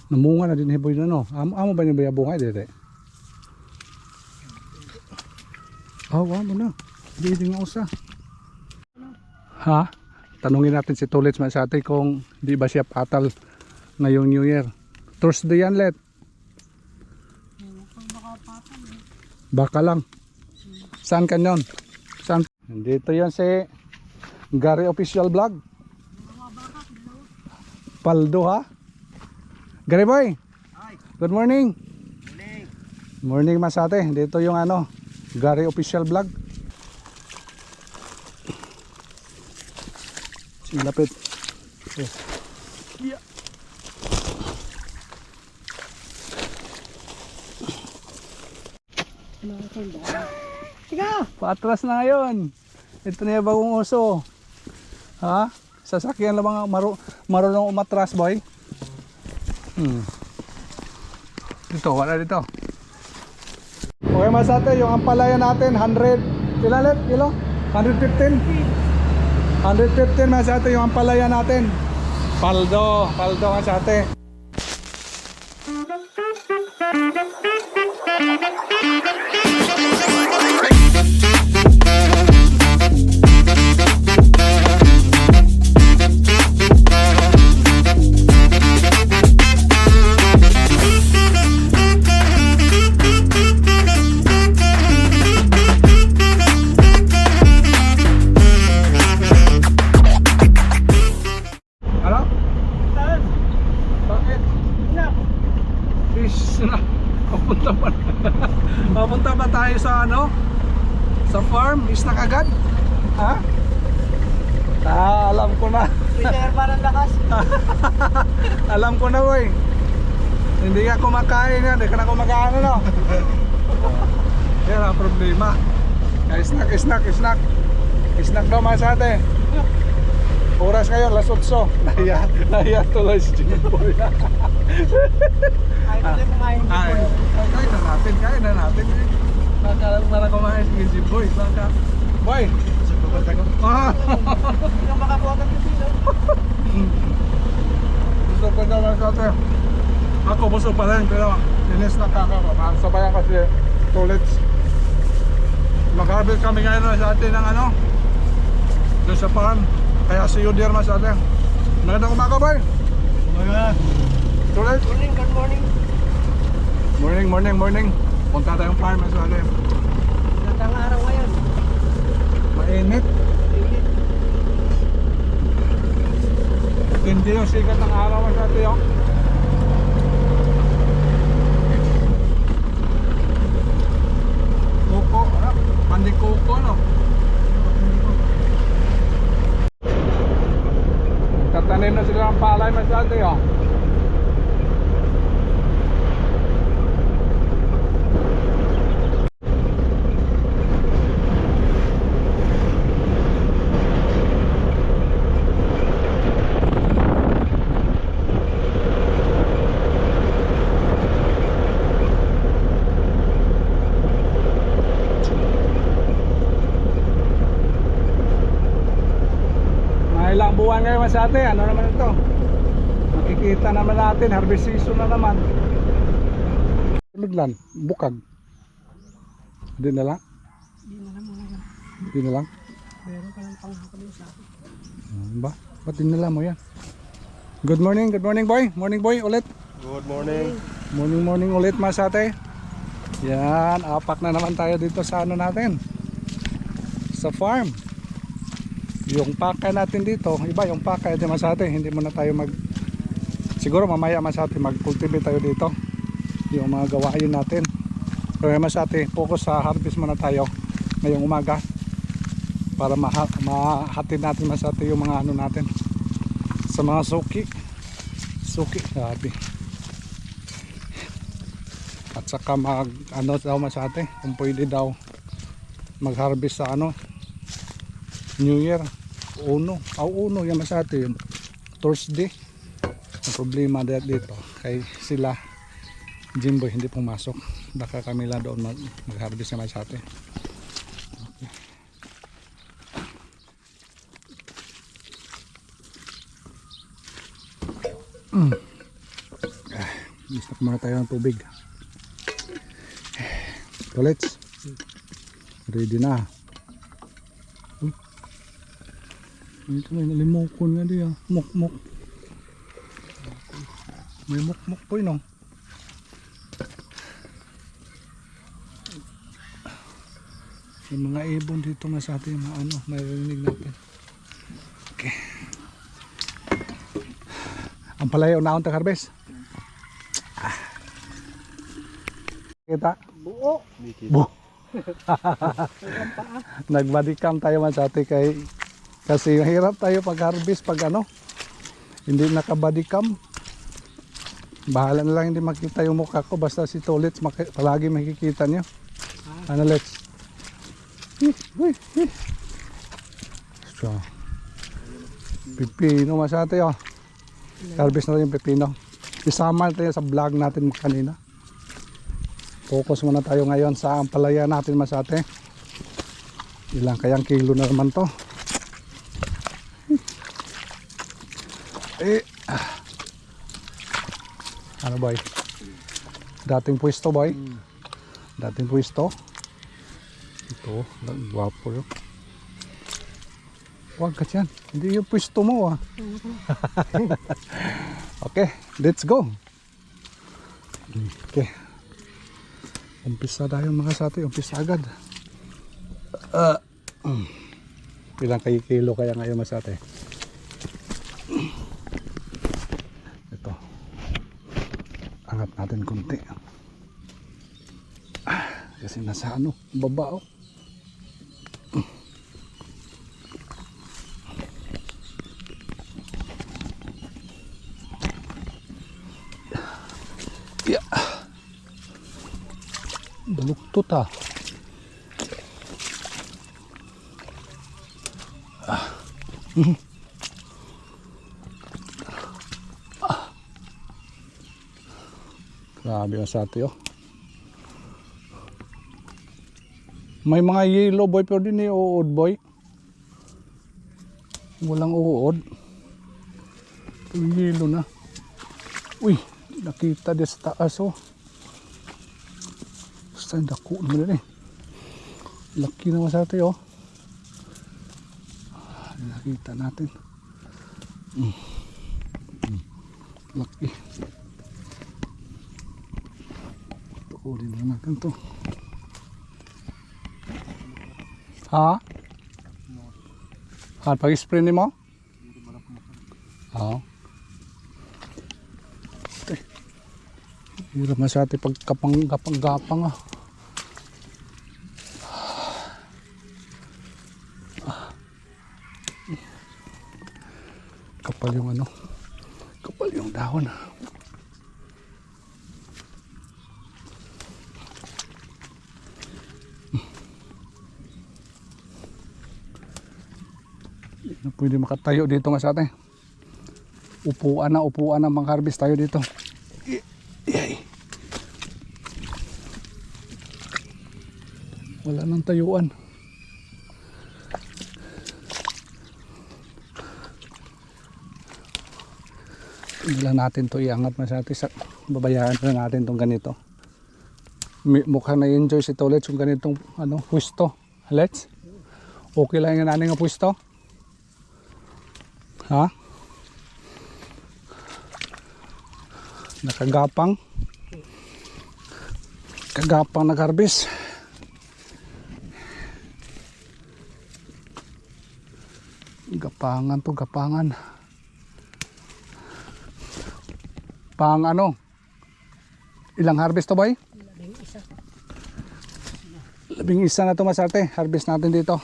Namunga na din hiboy na no. Amo ba niya bungay dito? Amo na. Di nga usa. Ha? Tanungin natin si Tulits Masate kung di ba siya patal ngayong New Year. Thursday yan, Let. Baka lang. Saan ka nun? Saan? Dito yan si Gary Official Vlog. Paldo ha? Gary boy. Good morning. Morning Masate. Dito yung ano, Gary Official Vlog. Lapit. Yeah. Patras na ngayon. Ito na yung bagong uso. Ha? Sasakyan lang mga marunong umatras, boy. Dito, wala dito. Okay, Masate, yung ampalaya natin 100. Ilan let? Kilo? 115. 115 Masate yung ampalaya natin. Paldo Masate. Papunta ba tayo sa ano? Sa farm? Isnak agad? Ha? Alam ko na. Prepare para ng lakas. Alam ko na boy. Hindi ka kumakain yan. Hindi ka na kumakain no? Yan ang problema. Isnak daw Masate. Oras ngayon, alas 8. Nahiya tuloy si Jimboy. Kain na natin. Para kumain si Jimboy. Boy! Hindi ka makakuha ng silo. Gusto ko na Masate. Ako busog pa rin pero inis na kakaba. Sabayan kasi Tulits. Mag-harvest kami ngayon sa atin ng ano doon sa farm. Kaya see you there Masate. Magandang umaga boy. Umaga. Tulits. Morning. Punta tayong farm Masate. Gandang araw ngayon. Mainit. Hindi yung sikat ng araw Masate yung. Kuko, ano? Pandi kuko, no? Tatanim na sila ng palay Masate, oh. Ilang buwan ngayon Masate, ano naman ito? Makikita naman natin, harvest season na naman. Midlan, bukag. Hindi na lang? Hindi na lang? Meron ka lang panghakabin sa akin. Ba? Ba't dinala mo yan? Good morning boy. Morning boy ulit. Good morning. Morning ulit Masate. Yan, apak na naman tayo dito sa ano natin. Sa farm. Yung pakay natin dito, iba yung pakay dito Masate, hindi muna tayo siguro mamaya Masate mag-cultivate tayo dito. Yung mga gawain natin. Pero Masate, focus sa harvest muna tayo ngayong umaga. Para mahatid natin Masate yung mga ano natin. Sa mga suki, sabi. At saka ano daw Masate, kung pwede daw mag-harvest sa ano New Year. Uno yan Masate yung Thursday. Ang problema dito kay sila Jimboy hindi pumasok, baka kami lang doon mag-harvest na Masate. Istak muna tayo ng tubig. Tolets. Ready na. Uy. Ito may nalimukon nga diya. Mukmuk. May mukmuk po yun, oh. Yung mga ibon dito nga sa atin, mga ano, maririnig natin. Okay. Ang palaya unahon ta harvest. Kita? Buo. Bu. Nag-body cam tayo man sa atin kasi hirap tayo pag harvest pag ano. Hindi naka-body cam. Bahala na lang hindi makita yung mukha ko basta si Tolets palagi makikita niyo. Ano let's? So. Pipino mas ate oh. Harvest na yung pipino. Isama natin sa vlog natin kanina. Focus muna tayo ngayon sa ampalaya natin mas ate. Ilang kayang kilo na naman to. Ano boy? Dating pwesto boy? Dating pwesto? Ito, gwapo yun. Huwag ka dyan. Hindi yung pwesto mo ah. Okay, let's go. Okay. Umpisa tayo mga sati, umpisa agad. Ilang kayo kilo kaya ngayon mas ate? Ito. Angat natin konti. Kasi nasa ano, baba oh. Yeah. Baluktot ah. Grabe ang sati oh. May mga yellow boy pero di na uod boy. Walang uod. Yellow na. Uy, nakita din sa taas oh. Basta dako naman din eh. Laki naman sa atin oh. Nakita natin. Laki. Tukulin na natin to. Ha? Ha, pag-spray ni mo? Oo. Hirap na sa atin pagkapang-gapang ah. Kapal yung ano. Kapal yung dahon. Na pwede makatayo dito nga sa atin. Upuan na mang-harvest tayo dito. Wala nang tayuan. Hindi lang natin to iangat masyati sa babayaan na natin tong ganito. Mukhang na-enjoy si Tolets yung ganitong ano, pwesto. Let's. Okay lang yung naning nga pwesto. Ha? Nakagapang. Kagapang nag-harvest. Gapangan to, gapangan. Pang ano? Ilang harvest to boy? 11 na to masarte. Harvest natin dito.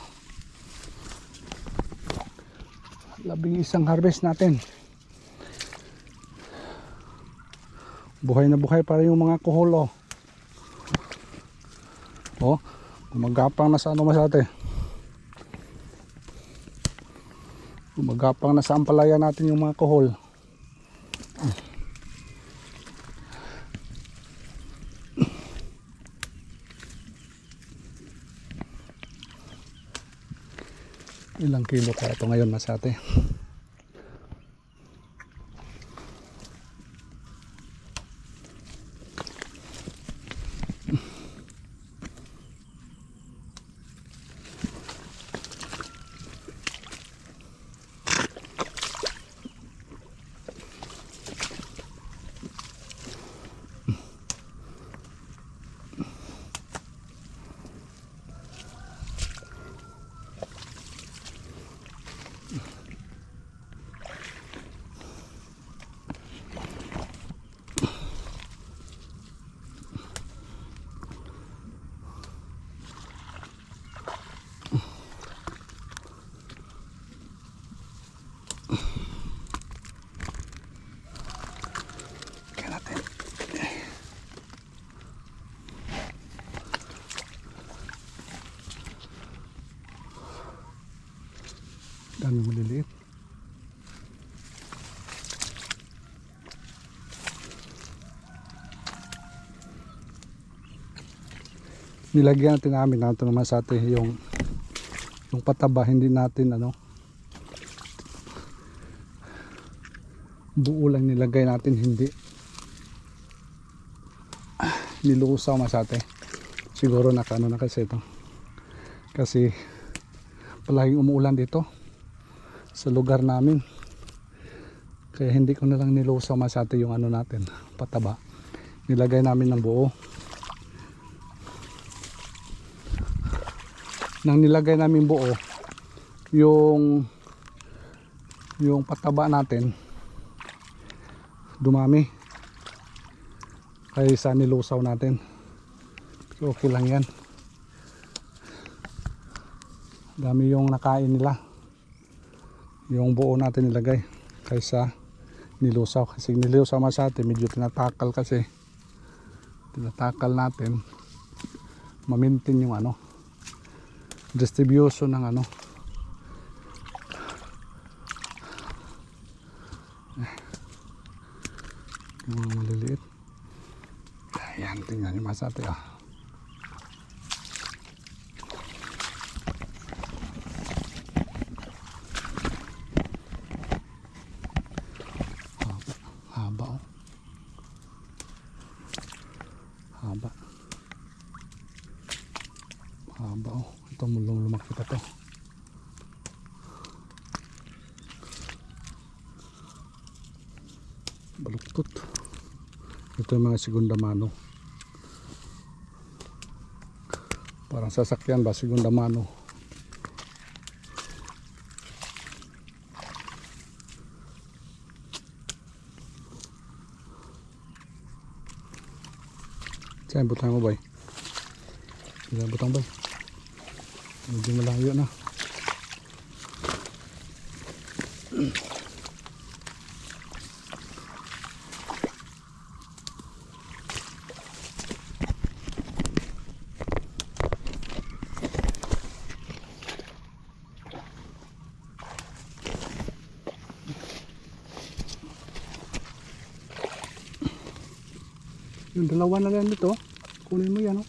11 harvest natin. Buhay na buhay para yung mga kuhol oh. Oh, gumagapang na sa ano masarte. Gumagapang na sa ampalaya natin yung mga kuhol. Ilang kilo kaya ito ngayon masate? Yung maliliit. Nilagyan natin namin nato naman sa atin yung pataba, hindi natin buo lang nilagay natin, hindi nilusaw masate. Siguro nakano na kasi ito, kasi palaging umuulan dito sa lugar namin, kaya hindi ko na lang nilusaw masate yung natin pataba. Nilagay namin ng buo. Nang nilagay namin buo yung pataba natin, dumami kaysa nilusaw natin. So okay lang yan, dami yung nakain nila yung buo natin nilagay kaysa nilusaw. Kasi nilusaw mas atin medyo tinatakal, kasi tinatakal natin ma-maintain yung distribution ng yung mga maliliit. Ayan, tingnan nyo masate haba haba ito mulong lumaki pa to. Baluktot. Ito yung mga segunda mano, parang sasakyan ba, segunda mano. Saan butang mo bay? Saan butang bay? Medyo malayo na. Yung dalawa na lang dito, kunin mo yan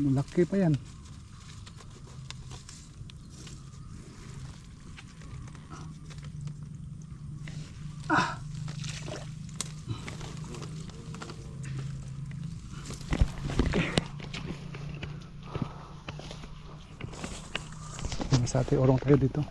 malaki pa yan. Sa ating orong tayo dito.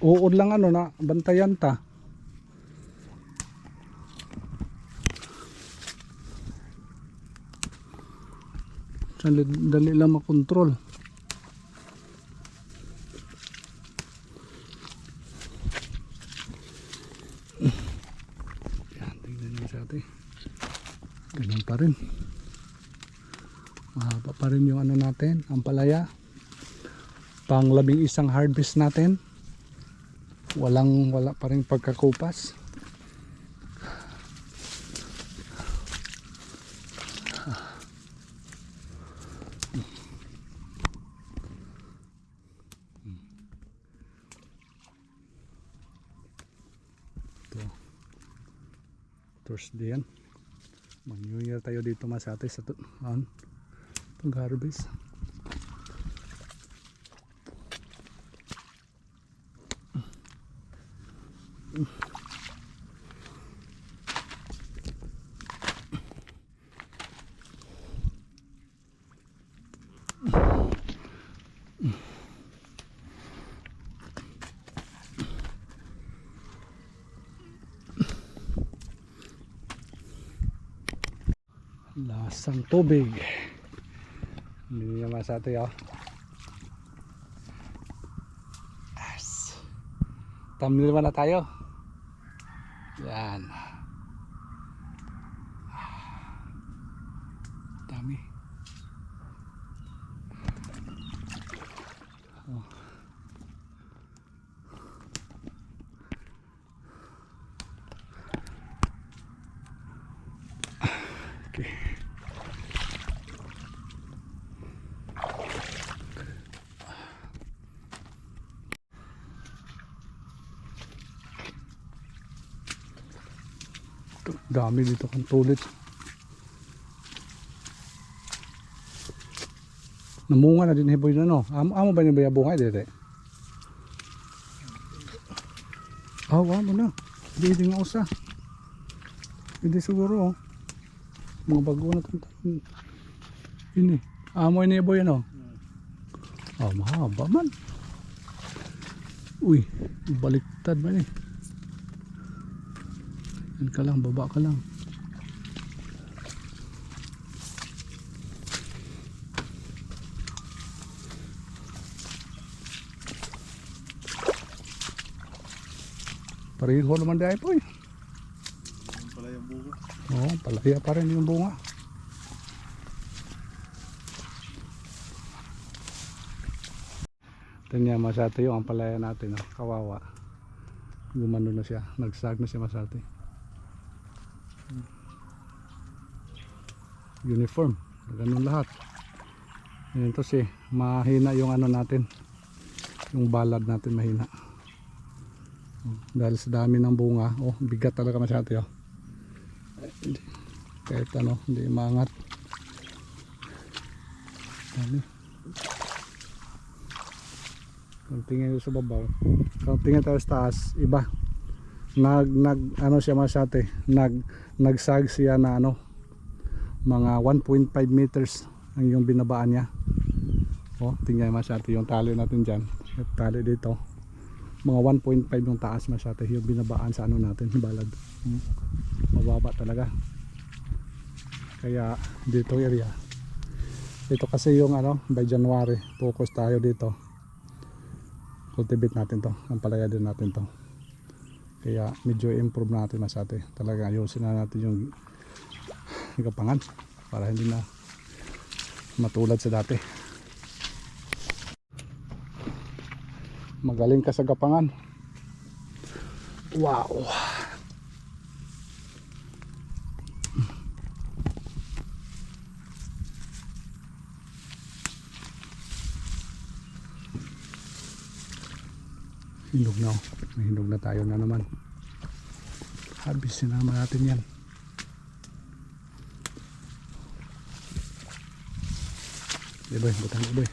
Uod lang na bantayan ta. Dali lang makontrol. Yan, tingnan nyo sa atin. Ganun pa rin. Mahaba pa rin yung natin, ang palaya. Pang 11 harvest natin. Wala pa rin pagkakupas. Ito Thursday yan, mag New Year tayo dito Masate sa pag-harvest. Taas ang tubig. Hindi naman sa atin oh. Yes. Thumbnail naman na tayo. Yan. Dami. Oh. Okay. Dami dito kang tulit. Namunga na din hiboy na no. Amo ba niya bunga dito? Amo na. Hindi nga usa. Hindi siguro oh. Mga bago na itong ini. Amo ni hiboy ano? Mahaba man. Uy, baliktad man eh. Yan ka lang, baba ka lang. Pareho naman dahil po eh. Palaya bunga. Oo, palaya pa rin yung bunga. Tanya masate yung ang palaya natin, oh. Kawawa. Gumano na siya, nagsag na siya masate. Uniform, ganun lahat. Yan to si mahina yung ano natin, yung balad natin mahina. Dahil sa dami ng bunga, oh bigat talaga masyado oh. Kahit ano, hindi maangat. Dami. Kung tingin sa babaw, kung tingin tayo sa taas, iba. Ano siya masyate, nagsag siya na ano, mga 1.5 meters ang yung binabaan niya. Oh, tingnan masyate yung tali natin dyan. Yung tali dito. Mga 1.5 yung taas masyate yung binabaan sa ano natin, balad. Mababa talaga. Kaya dito area. Ito kasi yung ano, by January, focus tayo dito. Cultivate natin to, ang palaya din natin to. Kaya medyo improve natin masyate. Talaga ayusin na natin yung gapangan para hindi na matulad sa dati. Magaling ka sa gapangan. Wow. Hinog na oh. May hinog na tayo na naman. Harvestin na naman natin yan. Iboy, butang iboy.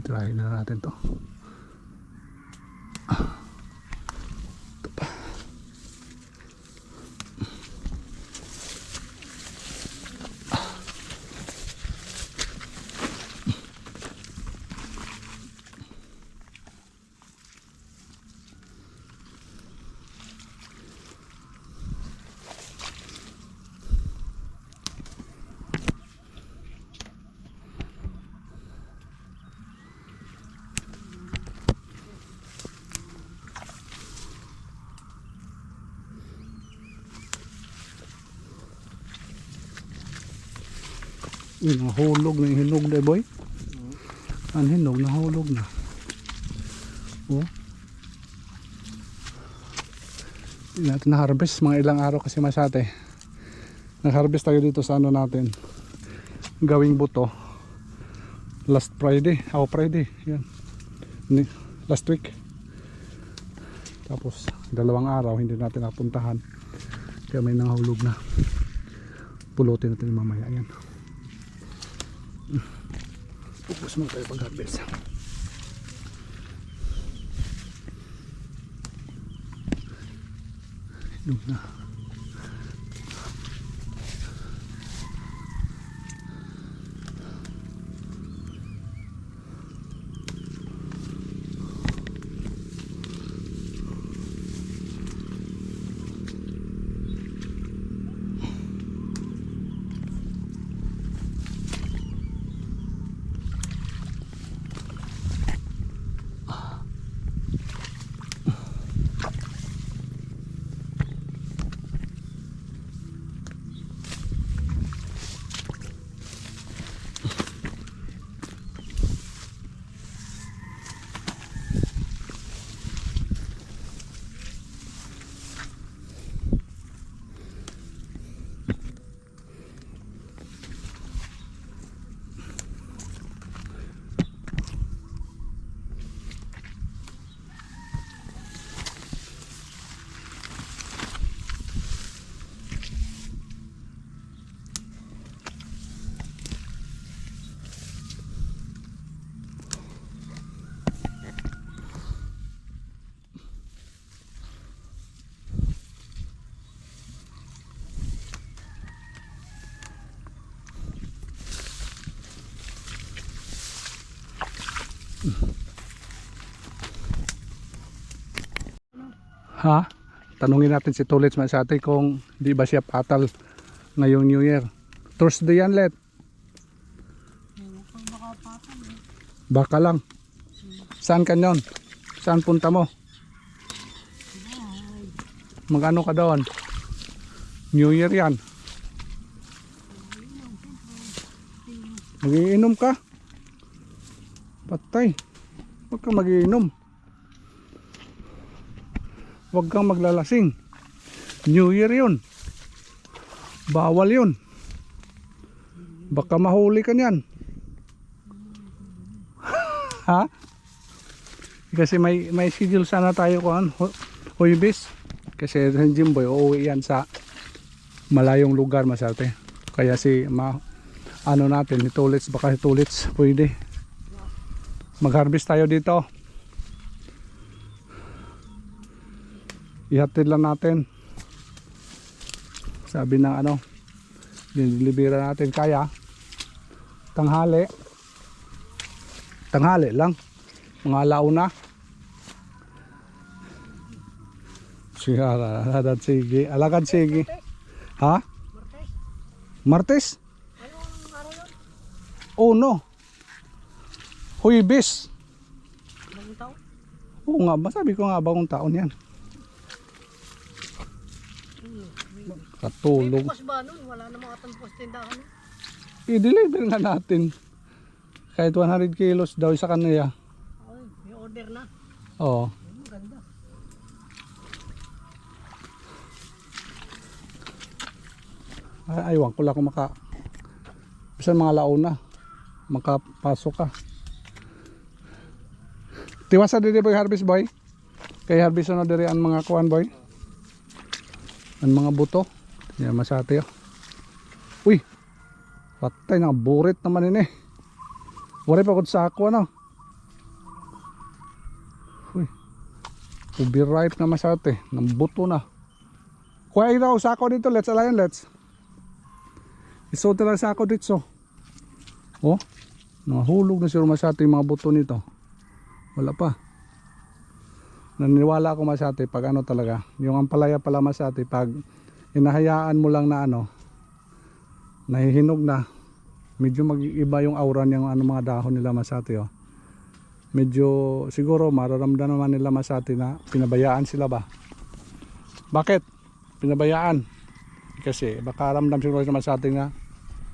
Try na natin to. Ito pa. Uy, nahulog na yung hinog na boy. Ang hinog, nahulog na. Oh. Hindi natin na-harvest mga ilang araw kasi masate. Nag-harvest tayo dito sa ano natin. Gawing buto. Last Friday. Friday. Yan. Last week. Tapos 2 araw hindi natin napuntahan. Kaya may nangahulog na. Pulutin natin mamaya. Yan. Focus mo tayo pag-harvest. Hinog na. Ha? Tanungin natin si Tulits Masate kung di ba siya patal ngayong New Year. Thursday yan, Let. Baka lang. Saan ka nyon? Saan punta mo? Magano ka doon? New Year yan. Magiinom ka? Patay. Huwag kang magiinom. Huwag kang maglalasing. New Year yun. Bawal yun. Baka mahuli ka niyan. Ha? Kasi may schedule sana tayo kuan. Huybis. Kasi si Jimboy uuwi yan sa malayong lugar Masate. Kaya ano natin ni Tulits, baka si Tulits pwede. Mag-harvest tayo dito. Ihatid lang natin. Sabi ng ano, dinilibira natin kaya tanghali lang, mga alauna. Siya alagad sige. Ha? Martes? Anong araw yun? Oh no. Huybis. Bagong taon? Oo nga, sabi ko nga bagong taon yan. Katulog. May bukas ba nun? Wala namang atang tindahan. I-deliver nga natin. Kahit 100 kilos daw sa kanila. Ay, may order na. Oo. Maganda. Aywan ko lang kung bisan mga launa makapasok ka. Tiwasa diri boy harvest boy. Kay harvest na diri ang mga kuan boy. Ang mga buto. Yan Masate. Uy. Patay na burit naman ini. Wala pa kod sa ako ano. Uy. Ubi ripe na Masate. Nang buto na. Kuya iraw sa ako dito. Let's alayan let's. Isote lang sa ako dito. Oh. Nahulog na siya Masate yung mga buto nito. Wala pa. Naniniwala ako Masate pag ano talaga. Yung ampalaya pala Masate pag hinahayaan mo lang na ano. Nahihinog na. Medyo mag-iba yung aura ng ano mga dahon nila Masate oh. Medyo siguro mararamdaman naman nila Masate na pinabayaan sila ba. Bakit? Pinabayaan. Kasi baka ramdam siguro sa Masate na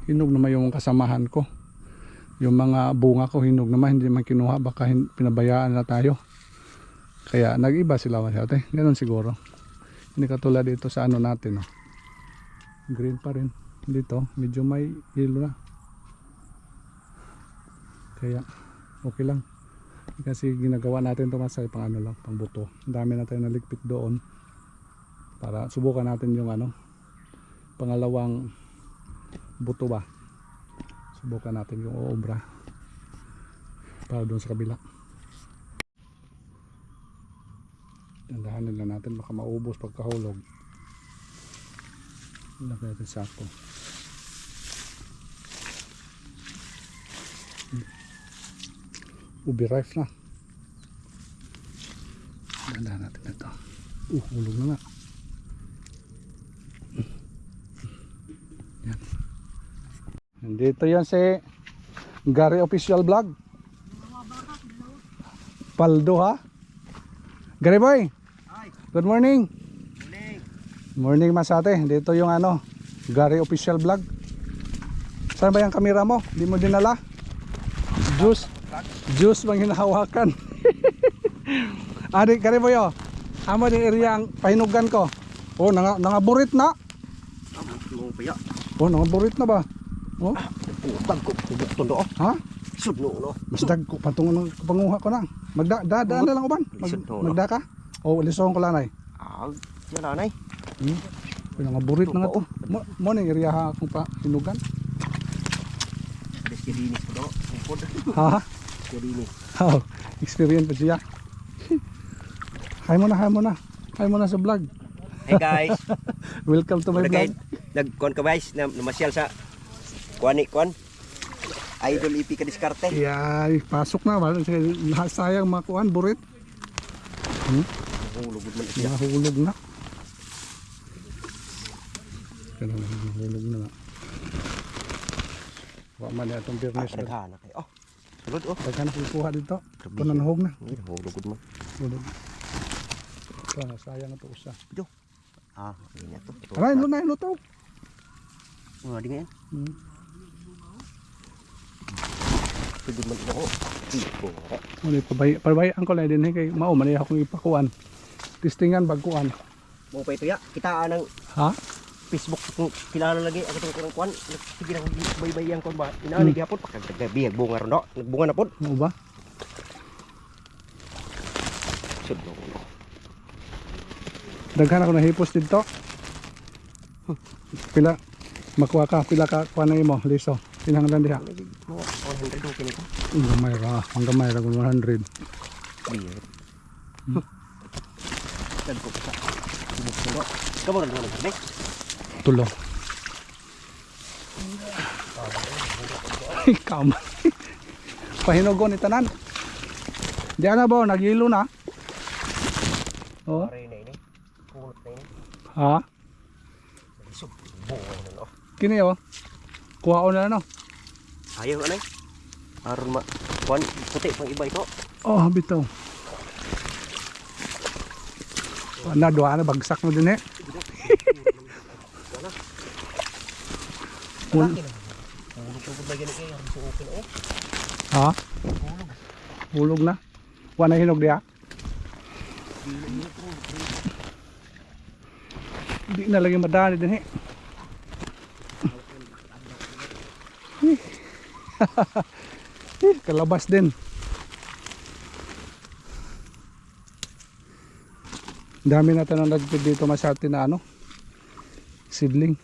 hinog naman yung kasamahan ko. Yung mga bunga ko hinog naman, hindi man kinuha, baka pinabayaan na tayo. Kaya nag-iba sila masyate. Ganun siguro. Hindi katulad dito sa ano natin. Oh. Green pa rin. Dito, medyo may yellow na. Kaya okay lang. Kasi ginagawa natin ito masay pang ano lang, pang buto. Ang dami na tayo naligpit doon. Para subukan natin yung ano, pangalawang buto ba. Subukan natin yung obra para doon sa kabila. Dandahanin lang natin, baka maubos pagkahulog. Ilagay natin sa ako. Ubi rife na. Dandahan natin ito. Hulog na nga. Yan. Nandito yan si Gary Official Vlog. Paldo ha. Gary boy. Good morning. Morning Masate. Dito yung ano, Gary Official Vlog. Saan ba yung kamera mo? Di mo dinala? Juice bang hinahawakan? Adik Gary boy oh. Amo din area ang pahinugan ko. Oh, nangaburit na. Oh, nangaburit na ba? Oh. Utang ko bukton do. Ha? Sudno no. Mas dag ko patungon ng panguha ko na. Magdaan na lang uban. Magda ka? O lisong ko lanay. Yan nanay. Pinangaburit na nga to. Mo ning area ha akong pa hinugan. Deskedinis ko do. Upod. Ha? Deskedinis. Oh, experience pa siya. Hi mo na sa vlog. Hey guys. Welcome to my vlog. Nagkon ka guys na masyal sa kuan. Idol EP ka diskarte. Yay, pasok na ba? Sayang makuan burit. Hulog man siya. Nahulog na. Nahulog na. Wa man na itong birnes. Daghana kay. Oh. Sulod oh. Daghana kuha dito. Ito nanahog na. Hulog man. Hulog. Ito, sayang ito usa. Ito. Ini to. Aray, luto. Di ngayon. Sugod man ako. Tipo. Muli pabayaan ko lang din kay mao man akong ipakuan. Testingan bagkuan. Mo pa ito ya. Kita ng Ha? Facebook kung kilala lagi ako tong kuan. Sige nang baybay yang kon ba. Inaani gyapon pagkagabi bunga ron do. Nagbunga na pod. Mo ba? Sudno. Daghan ako nahipos dito. Pila makuha ka, pila ka kuha na imo, liso. Pinanglan diha. 100 okay nito. Ang gamay ra 100. Biya. Dan ko sa. Kamu ron naman Tulo. Ay, kama. Pahinugon ni tanan. Di ana ba nagilo na? Oh. Pare na ini. Kulot na ini. Ha? Isog. Bunga na no. Kini oh. Kuha na no. Ayaw anay. Aron ma kuan puti pang iba ito. Oh, bitaw. Na doa na bagsak mo din eh. Hulog ko bagay ni kay so open oh. Ha? Hulog na. Wa na hinog diha. Di na lagi madani din eh. Kalabas din. Dami natin ang nagpid dito masyati na ano seedling.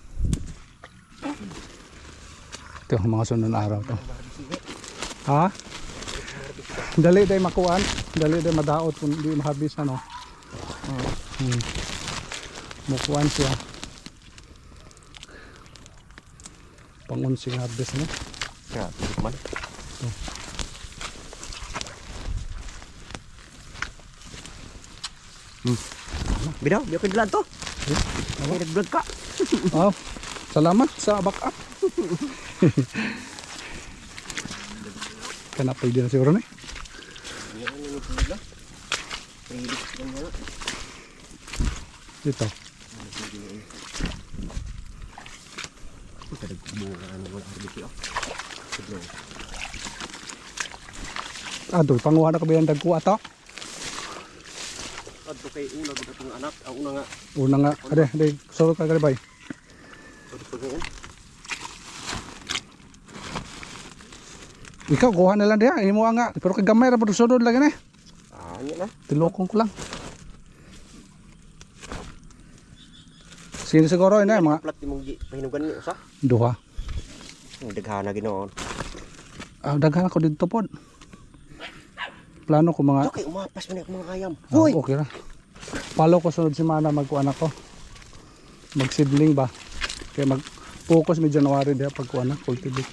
Ito yung mga sunod na araw to. Ha? Dali day makuan, dali day madaot kung di mahabis ano. Mukuan siya. Pangunsing harvest no. Ya, man. Bidaw, biyo ko dilan to. Nag-vlog ka. Oh, salamat sa backup. Kana pwede na siguro na. Dito. bunga ano wala dito. Siglo. Aduh, panguha na ka ba yung dagko ato? Adto kay una gud atong anak, ang una nga Una nga, ade, sulod ka galibay. adto ngayon. Ikaw, kuha na lang diha, imo nga. Pero kay gamay ra pud sulod lagi ni. Anya na. Tilokon ko lang. Sino siguro ina mga Plat imong pahinugan ni usa. duha. Ang daghana ginoon. Ah, daghan ako dito pod. Plano ko mga Okay, umapas man ako mga ayam. ah, okay ra. Palo ko sunod semana magkuan ako. Magsidling ba? Kaya mag-focus may January diha pagkuan na cultivate.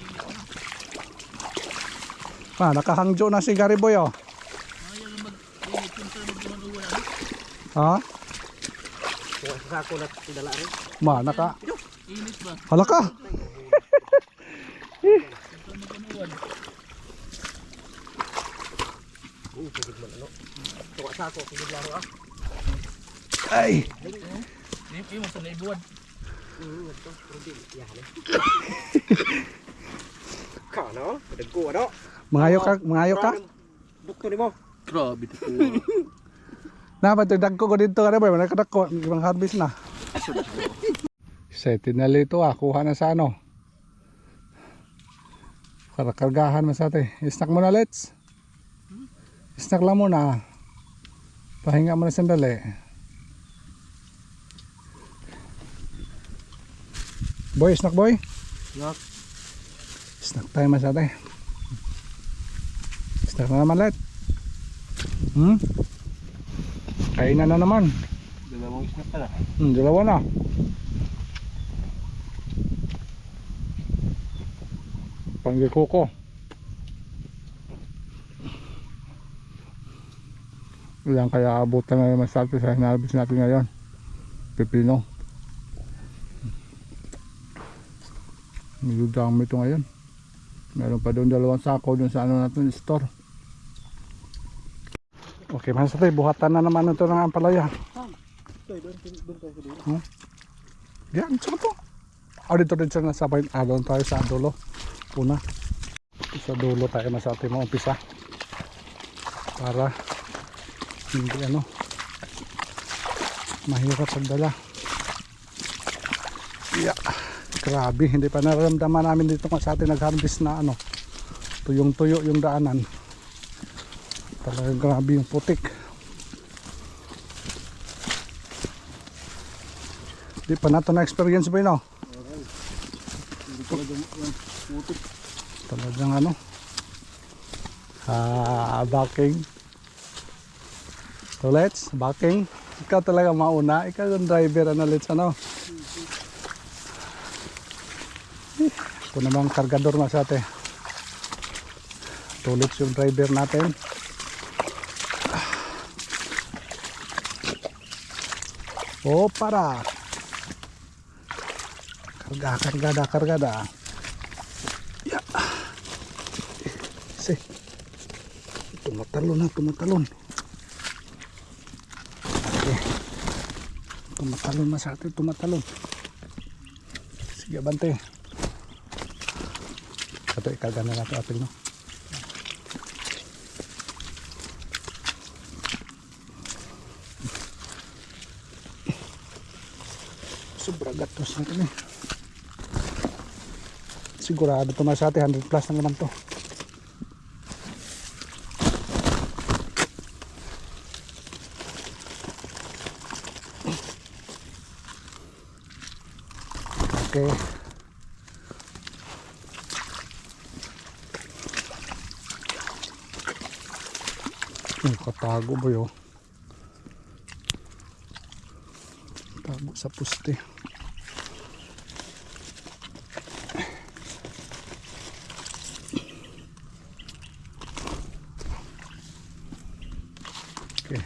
Ah, nakahangjo na si Gary Boy oh. Ha? Kung sa sako na dala rin. Ma, naka. Hala ka. Sigid man ano. Tuwa sako sigid lang ah. Ay. Hindi mo sa naibuan. Ito, problem. Yan eh. Kano? Dagko ano? Mangayo ka. Dukto nimo. Grabe ito po. Na ba dagko ko dito Gary Boy, nakadako ibang harvest na. Set na lito kuha na sa ano. Karagahan man sa ate. Snack mo na let's. Snack lang muna. Pahinga mo na sandali. Boy, snack boy. Snack. Snack tayo man sa ate. Snack na naman let. Kainan na naman. Dalawang snack ka na. Dalawa na. Panggikuko. Yan kaya abutan na naman sa atin sa hinarbis natin ngayon. Pipino. Medyo dami ito ngayon. Meron pa doon 2 sako doon sa ano natin store. Okay, mas tayo buhatan na naman ito ng ampalaya. Doon tayo sa dulo. Yan, saan to? Dito na sa point. Doon tayo sa dulo. Una. Sa dulo tayo mas atin mo umpisa. Para hindi ano mahirap pagdala. Yeah. Grabe, hindi pa nararamdaman namin dito sa atin nag-harvest na ano. Tuyong-tuyo yung daanan. Talagang grabe yung putik. Di pa nato na experience ba yun oh? Hindi talaga yan. Putik. Talagang ano backing. So let's backing. Ikaw talaga mauna. Ikaw yung driver ano let's ano. Ito namang kargador na sa atin. Tulit yung driver natin. Oh para. Kargada. Ya. Si. Tumatalon. Okay. Tumatalon na sa atin, tumatalon. Sige, bante. Ito, ikarga na natin apil, no? Sobra gatos na kami. Sigurado ito na sa atin, 100 plus na naman to. Okay. Katago ba yun? Tago sa puste. Okay.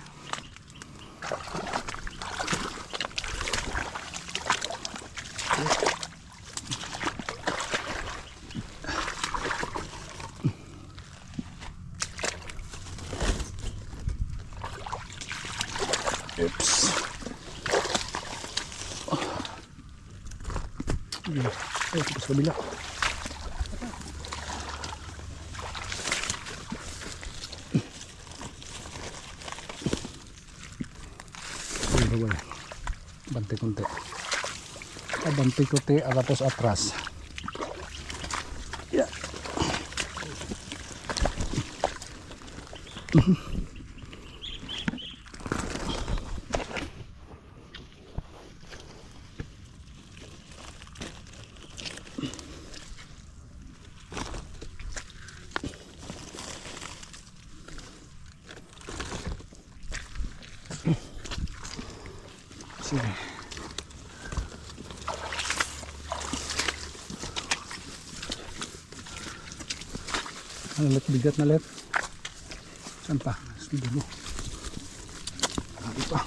Oops. Sige. Ay, ito sa kabila. Bante konti. Bante konti tapos atras. Yeah. Sige. Ano let bigat na let? Saan pa? Sige mo. Ano pa?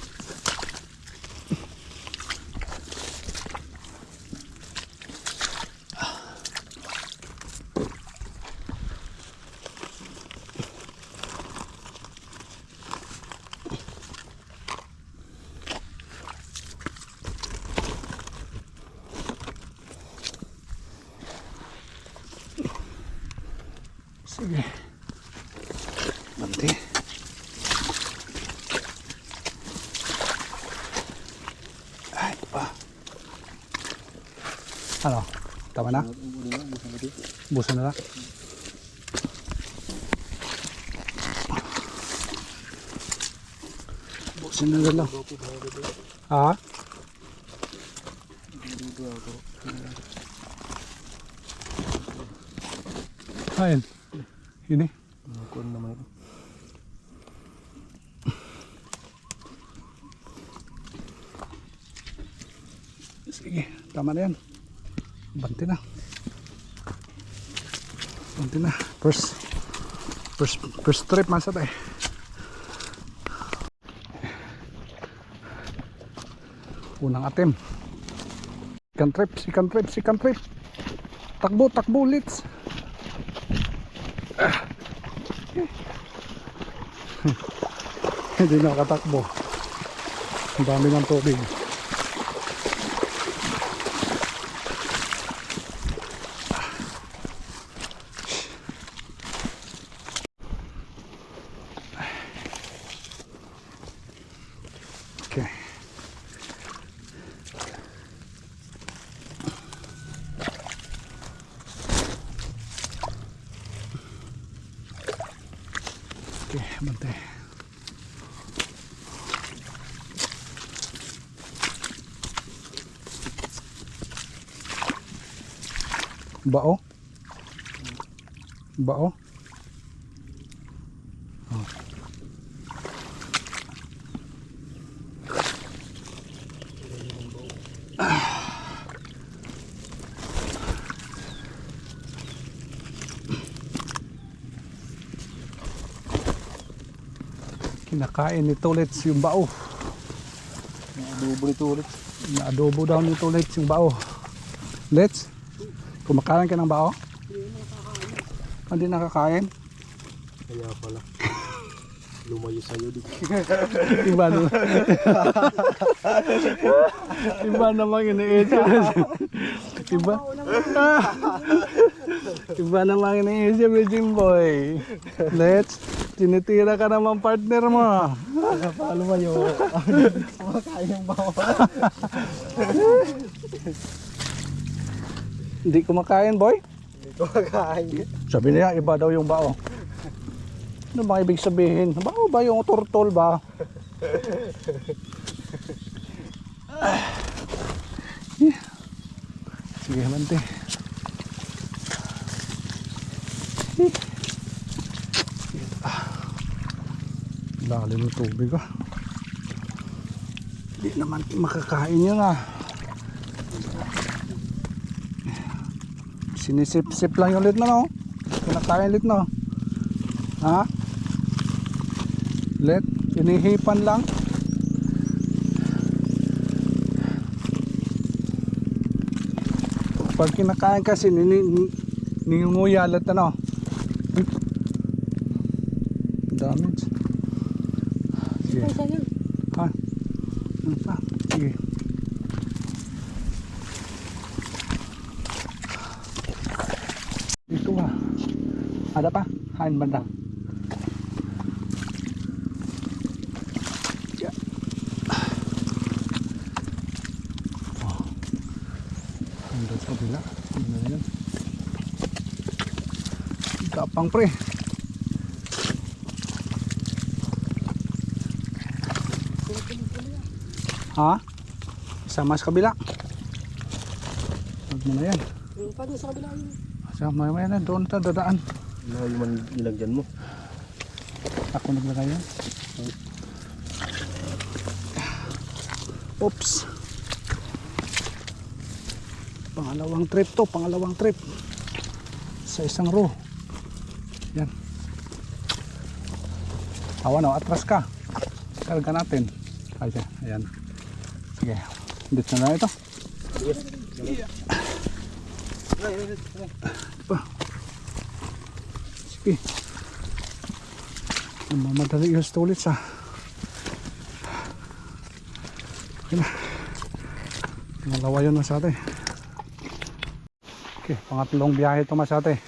Sige. Bante. Ay, pa. Ano? Tama na? Buso na lang. Buso na lang. Ha? Ayun. Ini. Kuan naman. Sige, tama na yan. Bante na. Bante na. First trip masa tayo. Unang atim. Second trip. Takbo, let's. Hindi na makatakbo. Ang dami ng tubig. Okay. Okay, bantay. Bao? Bao? Oh. Kinakain ni Tulits yung bao. Adobo nito ulit. Na-adobo daw ni Tulits yung bao. Let's. Kumakain ka ng bao? Hindi nakakain. Kaya pala. Lumayo sa'yo dito. Iba na. Iba namang iniisip. Iba. Iba namang iniisip ni Jimboy. Let's. Tinitira ka naman partner mo. Paano ba yun? Kumakain yung bawa. Hindi kumakain, boy? Hindi kumakain. Sabi niya, iba daw yung bao. Ano bang ibig sabihin? Bao ba yung turtle ba? Sige, mante. Lalim ng tubig ah. Hindi naman makakain yun ah. Sinisip-sip lang yung lit na no. Kinakain lit no. Ha? Lit? Inihipan lang. Pag kinakain kasi ningunguya lit ano. Damage. Sige. Ha? Ano pa? Sige. Ada pa? Hain banda. Yeah. Oh. Andun sa kabila. Ano na yan? Gapang pre. Ha? Sama sa kabila. Huwag mo na yan. Paano sa kabila yun? Sama mo yan. Doon ta dadaan. Ano yung man nilagyan mo? Ako naglagay yan. Oops. Pangalawang trip to. Pangalawang trip. Sa isang row. Yan. Awan o. Atras ka. Karga natin. Ayan. Ayan. Sige. Dito na ito. Sige. Pa. Sige. Mamadali yung ulit sa. Okay na. Malawa yun Masate. Okay. Pangatlong biyahe ito Masate.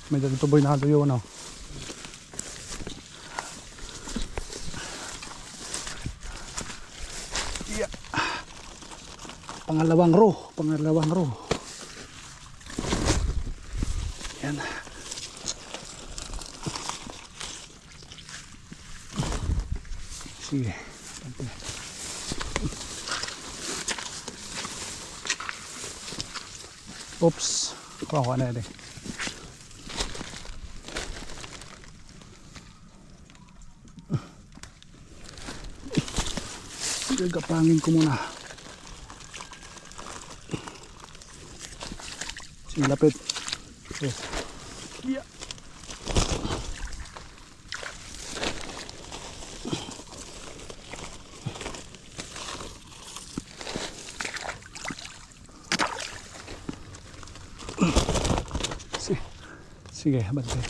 Medyo tuboy na haluyo no. Yeah. Pangalawang row. Pangalawang row. Yan. Sige. Oops. Kawawa na yun eh. Gagapangin ko muna. Sige, lapit. Okay. Yeah. Sige, bantay.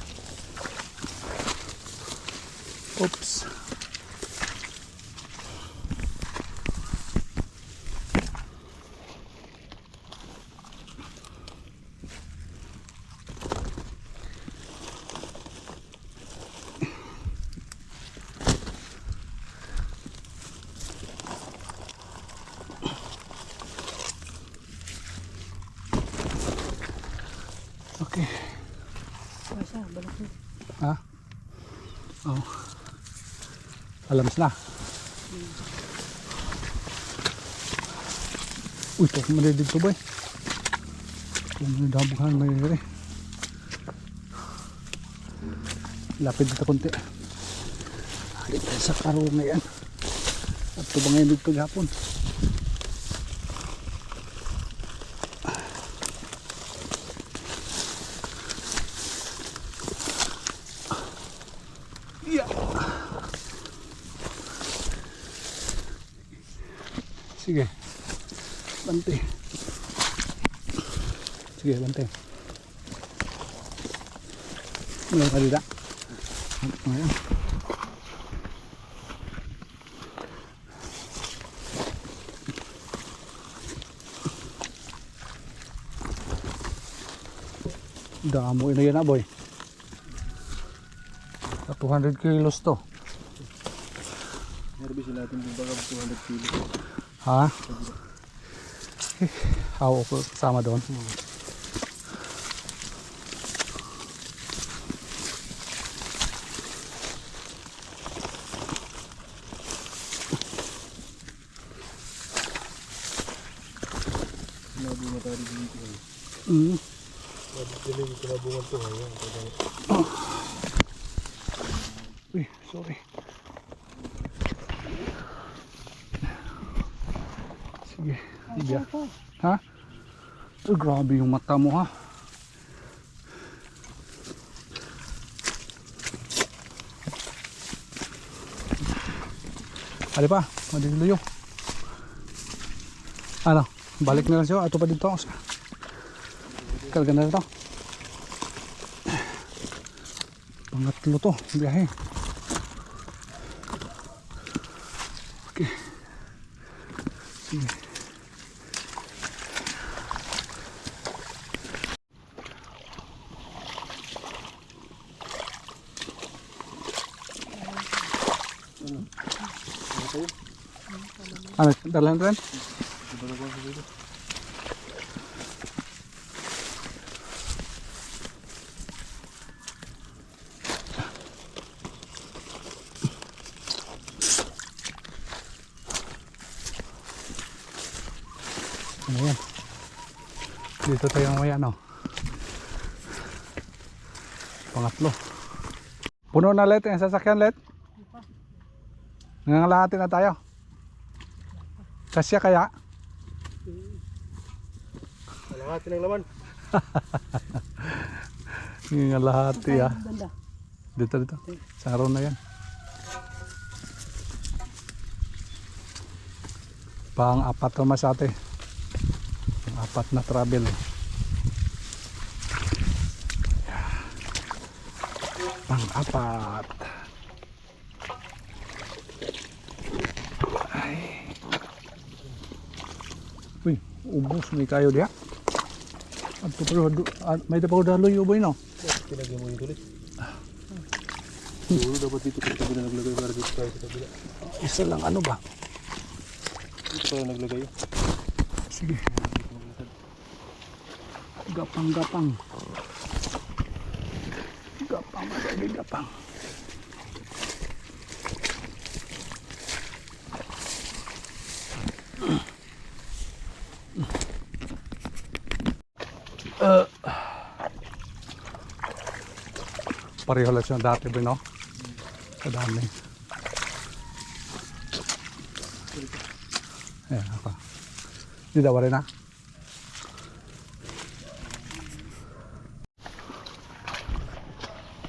Oops. Okay. Ha? Oh. Alam na. Uy, ito kumali dito boy. Kumali dabuhan may rin. Lapit dito konti. Dito sa karo ngayon. At ito ba ngayon dito gapon? Sige. Bante. Sige, bante. Meron ka dito. Ngayon. Damo na yan boy. 200 kilos to. Nervous natin yung baga 200 kilo. Ha? Ako ko kasama doon. Nabunga tayo dito. Nabunga ko nabunga to ngayon. Uy, sorry. Sige. Biya. Ha? Uy, grabe yung mata mo ha. Ali pa, madiluyo. Ano? Balik na lang siya. Ato pa dito. Karga na ito. Pangatlo to. Biyahe. Okay. Sige. Ano, dalan rin? Ano yan? Dito tayo mamaya, no? Pangatlo. Puno na let yung sasakyan let. Nangangalahati na tayo. Kasya kaya? Kalahati ng laman. Nangangalahati ah. Dito. Sa araw na yan. Pang-apat na masate. Pang-apat na travel. Pang-apat. Ay. Uy, ubos may kayo diha. Adto pero may dapaw daloy uboy no. Pinagyan mo yung tulit. Siguro dapat dito kita bila naglagay para dito tayo sa kabila. Isa lang ano ba? Dito tayo naglagay. Sige. Gapang. Gapang. Pareho lang siya dati ba no? Kadami. Ayan ako. Di daw rin na.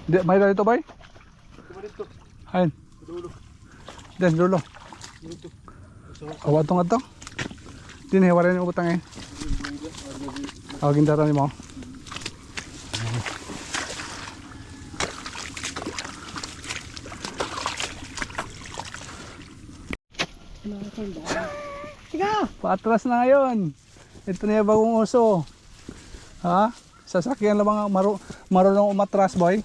Di, may dito ba? Ayun. Diyan, dulo. Awa itong ato. Dinihiwarin yung utang eh. Awagin darani mo. Patras na ngayon. Ito na yung bagong uso. Ha? Sasakyan lang mga marunong umatras boy.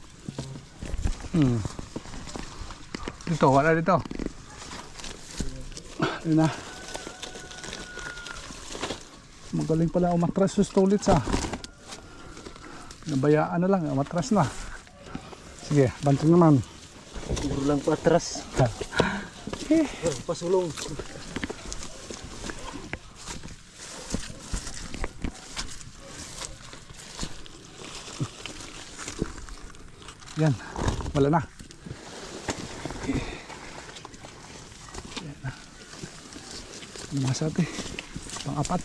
Dito, wala dito. Yun na. Magaling pala umatras sa stolits ha. Nabayaan na lang, umatras na. Sige, banting naman. Puro lang patras. Pasulong. Yan, wala na. Yan na. Lumasate. Pang-apat.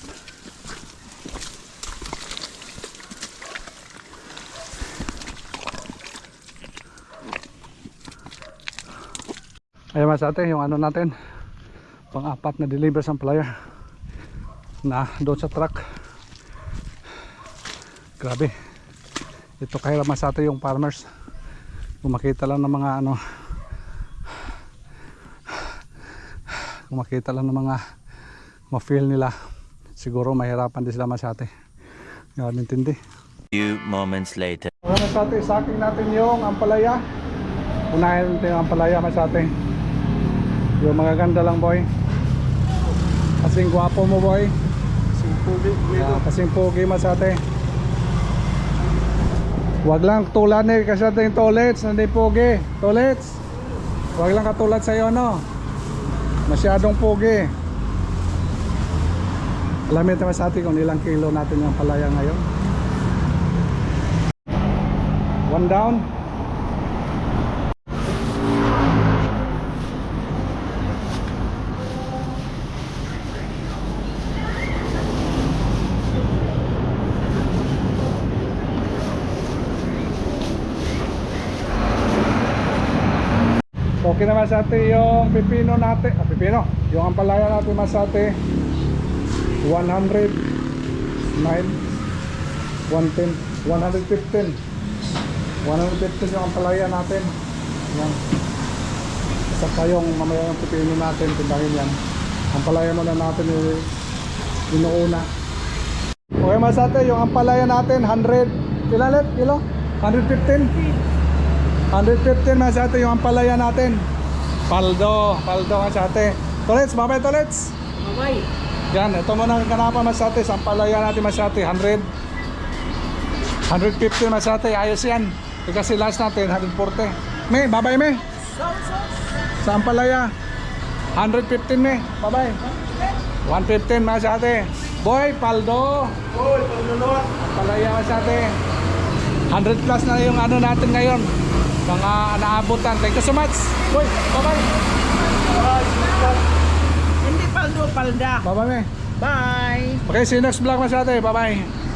Ayan masate, yung ano natin. Pang-apat na deliver sa player. Na doon sa truck. Grabe. Ito kahirap masate yung farmers. Kung makita lang ng mga ano, kung makita lang ng mga ma-feel nila, siguro mahirapan din sila masate. Ngayon intindi. Few moments later. Mga masate, saking natin yung ampalaya. Unahin natin yung ampalaya masate. Yung magaganda lang boy. Kasing gwapo mo boy. Kasing pogi masate. Wag lang tulad ni kasi yung tolets na di pogi. Tolets. Wag lang katulad sa iyo no. Masyadong pogi. Alamin naman sa atin kung ilang kilo natin yung palaya ngayon. 1 down. Okay naman sa atin yung pipino natin, yung ampalaya natin masate 109 110 115 yung ampalaya natin yan. Saka yung mamaya yung pipino natin timbangin yan, ampalaya muna natin yung inuuna. Okay masate, yung ampalaya natin 100 kilalit kilo 115 masate yung ampalaya natin. Paldo masate Tolets, babay Tolets. Bye. Yan, ito muna ang kanapan Masate. Sampalaya natin Masate, 100. 150 Masate, ayos yan. E kasi last natin, 140. Me, babay me. Sampalaya, 115 me. Babay. 115 Masate. Boy, Paldo. Uy, pagdunod. Sampalaya Masate. 100 plus na yung ano natin ngayon. Mga naabutan. Thank you so much. Boy, babay. Hindi paldo, palda. Babay me. Bye. Okay, see you next vlog Masate. Bye-bye.